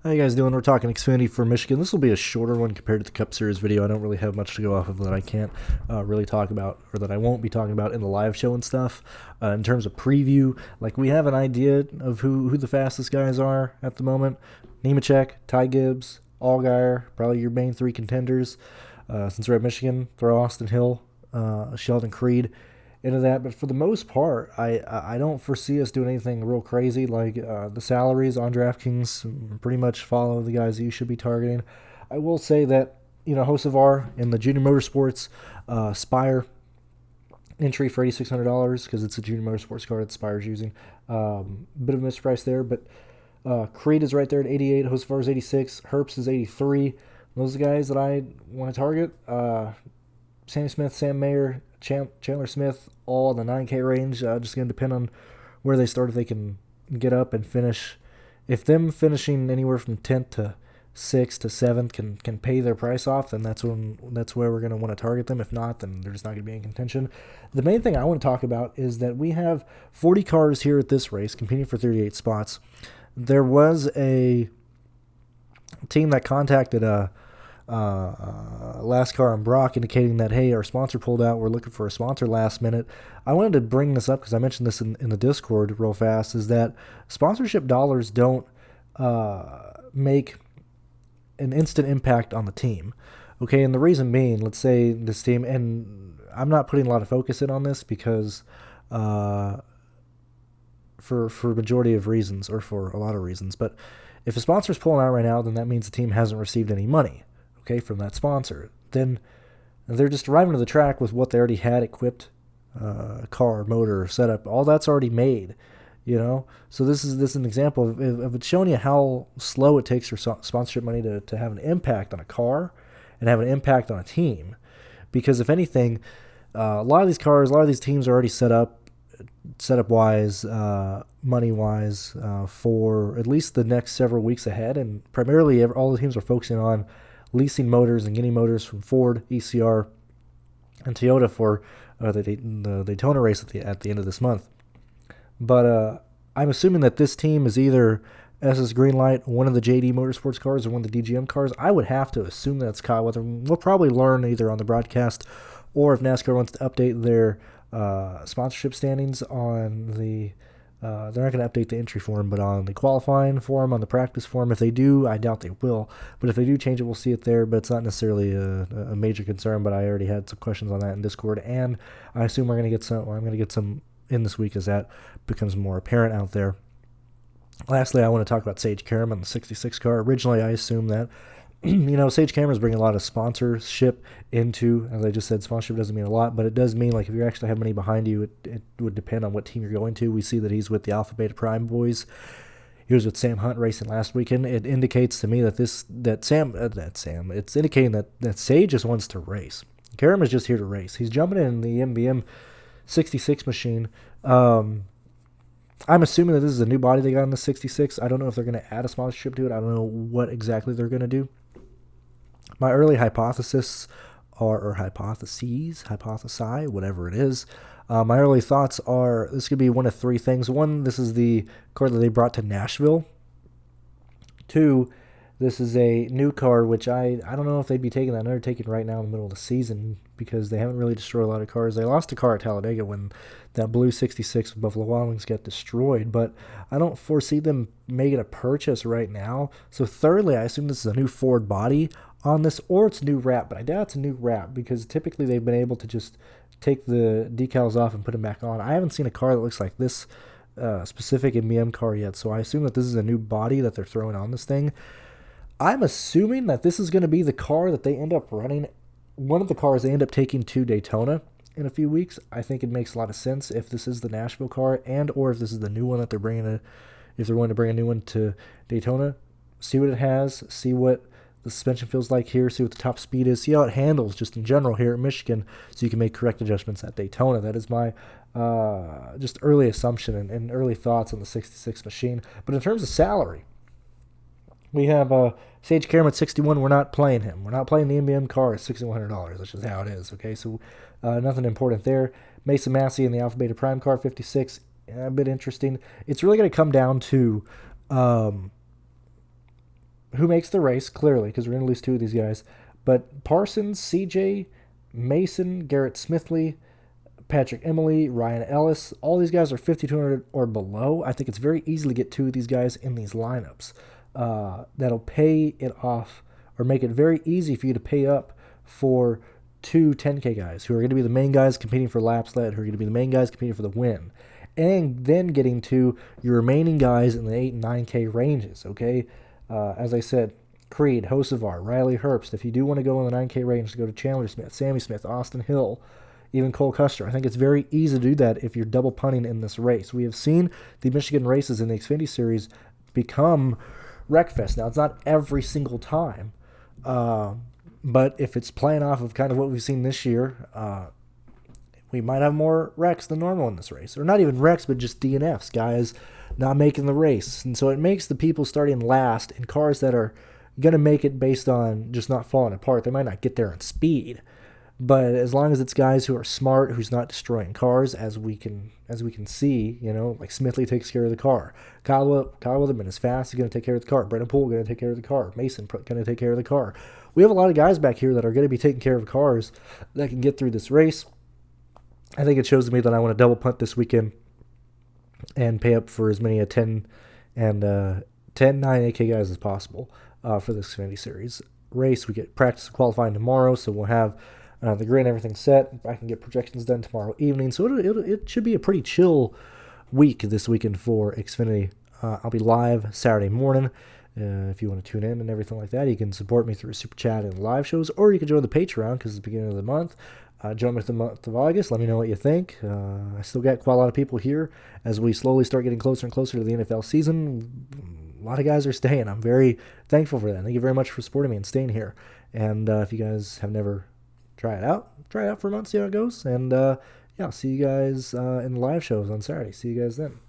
How you guys doing? We're talking Xfinity for Michigan. This will be a shorter one compared to the Cup Series video. I don't really have much to go off of that I can't really talk about, or that I won't be talking about in the live show and stuff. In terms of preview, like we have an idea of who the fastest guys are at the moment. Nemechek, Ty Gibbs, Allgaier, probably your main three contenders. Since we're at Michigan, throw Austin Hill, Sheldon Creed into that. But for the most part, I don't foresee us doing anything real crazy. Like the salaries on DraftKings pretty much follow the guys that you should be targeting. I will say that, Hocevar in the Junior Motorsports Spire entry for $8,600 because it's a Junior Motorsports card that Spire's using. Bit of a misprice there, but Creed is right there at 88. Hocevar is 86. Herbst is 83. Those are the guys that I want to target. Sammy Smith, Sam Mayer, Chandler Smith, all in the 9K range. Just going to depend on where they start, if they can get up and finish. If them finishing anywhere from 10th to 6th to 7th can pay their price off, then that's where we're going to want to target them. If not, then they're just not going to be in contention. The main thing I want to talk about is that we have 40 cars here at this race competing for 38 spots. There was a team that contacted NASCAR and Brock indicating that, hey, our sponsor pulled out, we're looking for a sponsor last minute. I wanted to bring this up because I mentioned this in the Discord real fast, is that sponsorship dollars don't make an instant impact on the team. Okay, and the reason being, let's say this team, and I'm not putting a lot of focus in on this because for majority of reasons, or for a lot of reasons, but if a sponsor's pulling out right now, then that means the team hasn't received any money, okay, from that sponsor. Then they're just arriving to the track with what they already had equipped, car, motor, setup, all that's already made, So this is an example of it showing you how slow it takes for sponsorship money to have an impact on a car and have an impact on a team. Because if anything, a lot of these cars, a lot of these teams are already setup-wise, money-wise, for at least the next several weeks ahead. And primarily, all the teams are focusing on leasing motors and getting motors from Ford, ECR, and Toyota for the Daytona race at the end of this month. But I'm assuming that this team is either SS Greenlight, one of the JD Motorsports cars, or one of the DGM cars. I would have to assume that it's Kyle Weather. We'll probably learn either on the broadcast or if NASCAR wants to update their sponsorship standings on the they're not going to update the entry form, but on the qualifying form, on the practice form. If they do, I doubt they will, but if they do change it, we'll see it there. But it's not necessarily a major concern, but I already had some questions on that in Discord, and I assume I'm going to get some in this week as that becomes more apparent out there. Lastly, I want to talk about Sage Karam on the 66 car. Originally, I assumed that Sage Cameron's bringing a lot of sponsorship into, as I just said, sponsorship doesn't mean a lot, but it does mean, like, if you actually have money behind you, it would depend on what team you're going to. We see that he's with the Alpha Beta Prime boys. He was with Sam Hunt racing last weekend. It indicates to me that it's indicating that Sage just wants to race. Karam is just here to race. He's jumping in the MBM 66 machine. I'm assuming that this is a new body they got in the 66. I don't know if they're going to add a sponsorship to it. I don't know what exactly they're going to do. My early hypotheses, whatever it is, my early thoughts are this could be one of three things. One, this is the car that they brought to Nashville. Two, this is a new car, which I don't know if they'd be taking that undertaking right now in the middle of the season because they haven't really destroyed a lot of cars. They lost a car at Talladega when that blue 66 with Buffalo Wild Wings got destroyed, but I don't foresee them making a purchase right now. So thirdly, I assume this is a new Ford body on this, or it's a new wrap, but I doubt it's a new wrap because typically they've been able to just take the decals off and put them back on. I haven't seen a car that looks like this specific MBM car yet, so I assume that this is a new body that they're throwing on this thing. I'm assuming that this is going to be the car that they end up running, one of the cars they end up taking to Daytona in a few weeks. I think it makes a lot of sense if this is the Nashville car or if this is the new one that they're bringing, if they're going to bring a new one to Daytona. See what it has, see what the suspension feels like here, see what the top speed is, see how it handles just in general here at Michigan so you can make correct adjustments at Daytona. That is my just early assumption and early thoughts on the 66 machine. But in terms of salary, we have Sage Karam at 61. We're not playing him. We're not playing the MBM car at $6,100. That's just how it is, okay? So nothing important there. Mason Massey in the Alpha Beta Prime car, 56. A bit interesting. It's really going to come down to who makes the race, clearly, because we're going to lose two of these guys. But Parsons, CJ, Mason, Garrett Smithley, Patrick Emily, Ryan Ellis, all these guys are 5,200 or below. I think it's very easy to get two of these guys in these lineups. That'll pay it off or make it very easy for you to pay up for two 10K guys who are going to be the main guys competing for laps led, who are going to be the main guys competing for the win. And then getting to your remaining guys in the 8 and 9K ranges, okay? As I said, Creed, Hocevar, Riley Herbst. If you do want to go in the 9K range, to go to Chandler Smith, Sammy Smith, Austin Hill, even Cole Custer. I think it's very easy to do that if you're double punting in this race. We have seen the Michigan races in the Xfinity Series become wreckfest. Now, it's not every single time, but if it's playing off of kind of what we've seen this year, we might have more wrecks than normal in this race. Or not even wrecks, but just DNFs, guys not making the race. And so it makes the people starting last in cars that are going to make it based on just not falling apart. They might not get there in speed, but as long as it's guys who are smart, who's not destroying cars, as we can see, like Smithley takes care of the car. Kyle Weatherman is fast, he's going to take care of the car. Brendan Poole going to take care of the car. Mason going to take care of the car. We have a lot of guys back here that are going to be taking care of cars that can get through this race. I think it shows to me that I want to double punt this weekend and pay up for as many 10 and 9 AK guys as possible for this Xfinity Series race. We get practice qualifying tomorrow, so we'll have the grid and everything set. I can get projections done tomorrow evening, so it should be a pretty chill week this weekend for Xfinity. I'll be live Saturday morning. If you want to tune in and everything like that, you can support me through Super Chat and live shows, or you can join the Patreon because it's the beginning of the month. Join me for the month of August. Let me know what you think. I still got quite a lot of people here as we slowly start getting closer and closer to the NFL season. A lot of guys are staying. I'm very thankful for that. Thank you very much for supporting me and staying here. And if you guys have never tried it out for a month, see how it goes. And I'll see you guys in the live shows on Saturday. See you guys then.